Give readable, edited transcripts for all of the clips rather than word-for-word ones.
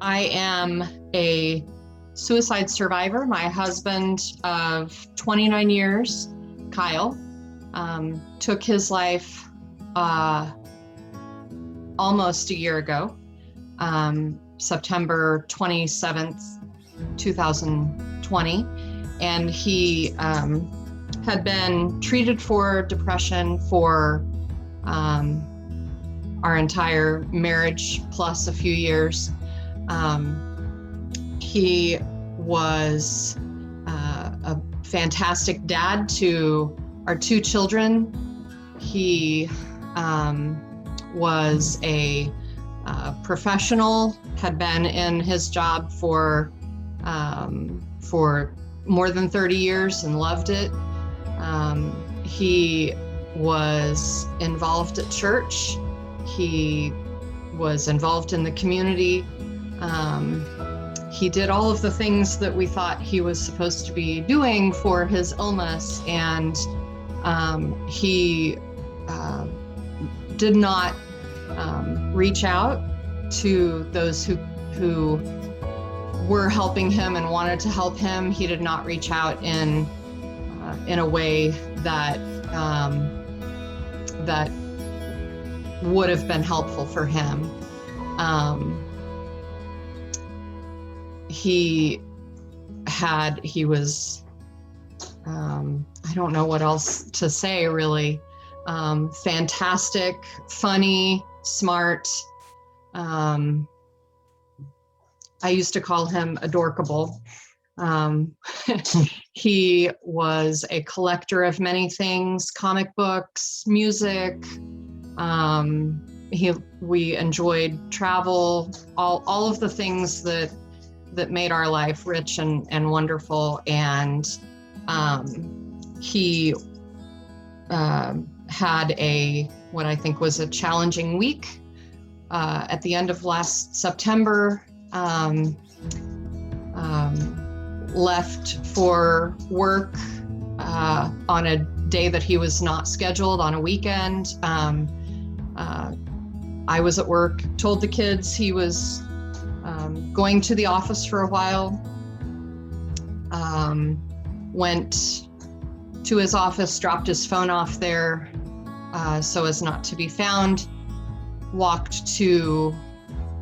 I am a suicide survivor. My husband of 29 years, Kyle, took his life almost a year ago, September 27th, 2020. And he had been treated for depression for our entire marriage plus a few years. He was a fantastic dad to our two children. He was a professional, had been in his job for more than 30 years and loved it. He was involved at church. He was involved in the community. He did all of the things that we thought he was supposed to be doing for his illness, and he did not reach out to those who were helping him and wanted to help him. He did not reach out in a way that that would have been helpful for him. He was, I don't know what else to say really. Fantastic, funny, smart. I used to call him adorkable. He was a collector of many things: comic books, music. We enjoyed travel, all of the things that made our life rich and wonderful. And he had what I think was a challenging week. At the end of last September, left for work on a day that he was not scheduled, on a weekend. I was at work, told the kids he was going to the office for a while, went to his office, dropped his phone off there so as not to be found, walked to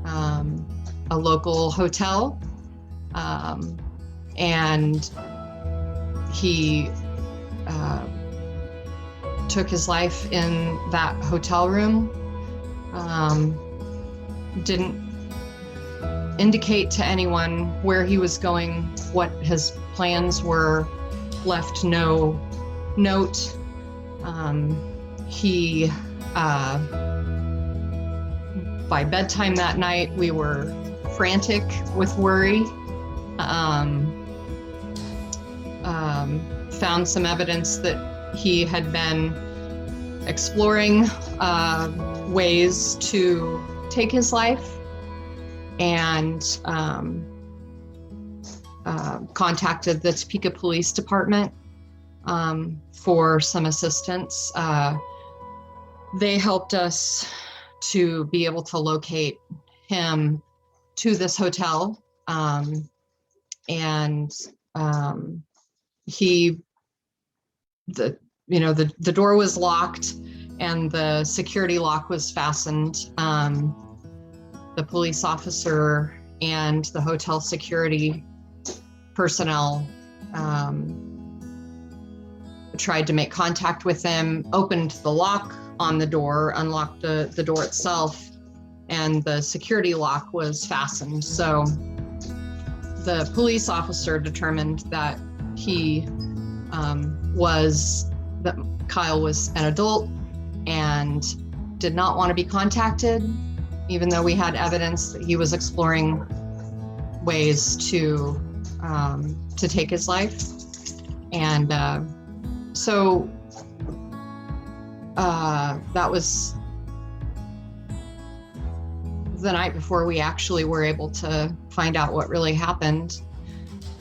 a local hotel, and he took his life in that hotel room. Didn't indicate to anyone where he was going, what his plans were, left no note. He, by bedtime that night, we were frantic with worry. Found some evidence that he had been exploring ways to take his life, and contacted the Topeka Police Department for some assistance. They helped us to be able to locate him to this hotel, and the door was locked and the security lock was fastened. The police officer and the hotel security personnel tried to make contact with him, opened the lock on the door, unlocked the door itself, and the security lock was fastened. So the police officer determined that that Kyle was an adult and did not want to be contacted, even though we had evidence that he was exploring ways to take his life. And so that was the night before we actually were able to find out what really happened,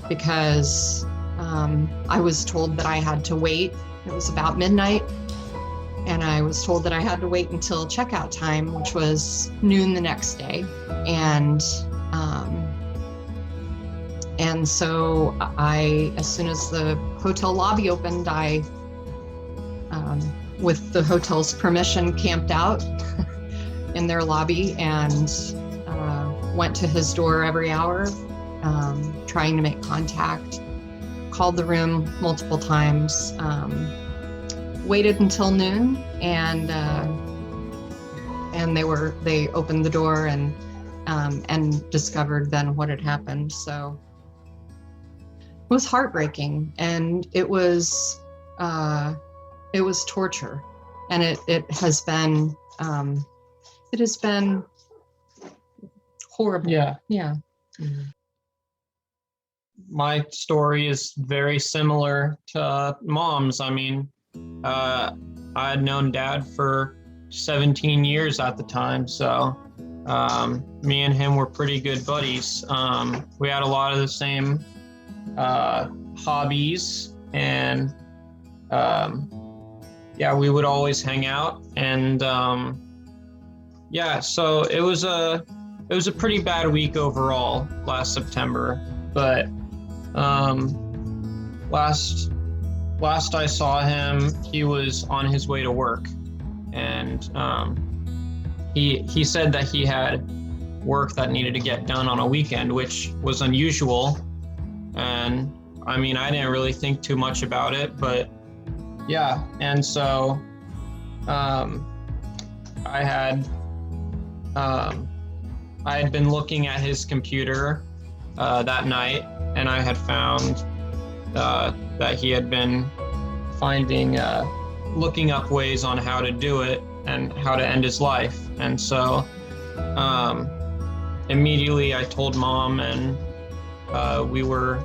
because I was told that I had to wait. It was about midnight, and I was told that I had to wait until checkout time, which was noon the next day. And And so as soon as the hotel lobby opened, I, with the hotel's permission, camped out in their lobby and went to his door every hour, trying to make contact, called the room multiple times, waited until noon, and they opened the door and discovered then what had happened. So it was heartbreaking, and it was torture, and it has been horrible. Yeah. Yeah. Mm-hmm. My story is very similar to Mom's. I mean, I had known Dad for 17 years at the time, so me and him were pretty good buddies. We had a lot of the same hobbies, and we would always hang out, and so it was a pretty bad week overall last September, but last I saw him, he was on his way to work, and he said that he had work that needed to get done on a weekend, which was unusual. And I mean, I didn't really think too much about it, but yeah. And so I had been looking at his computer that night, and I had found that he had been looking up ways on how to do it and how to end his life. And so immediately I told Mom, and we were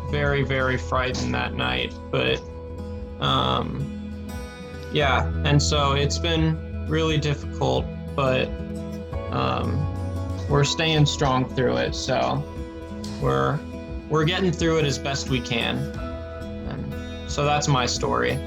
very, very frightened that night. But and so it's been really difficult, but we're staying strong through it. So we're getting through it as best we can. And so that's my story.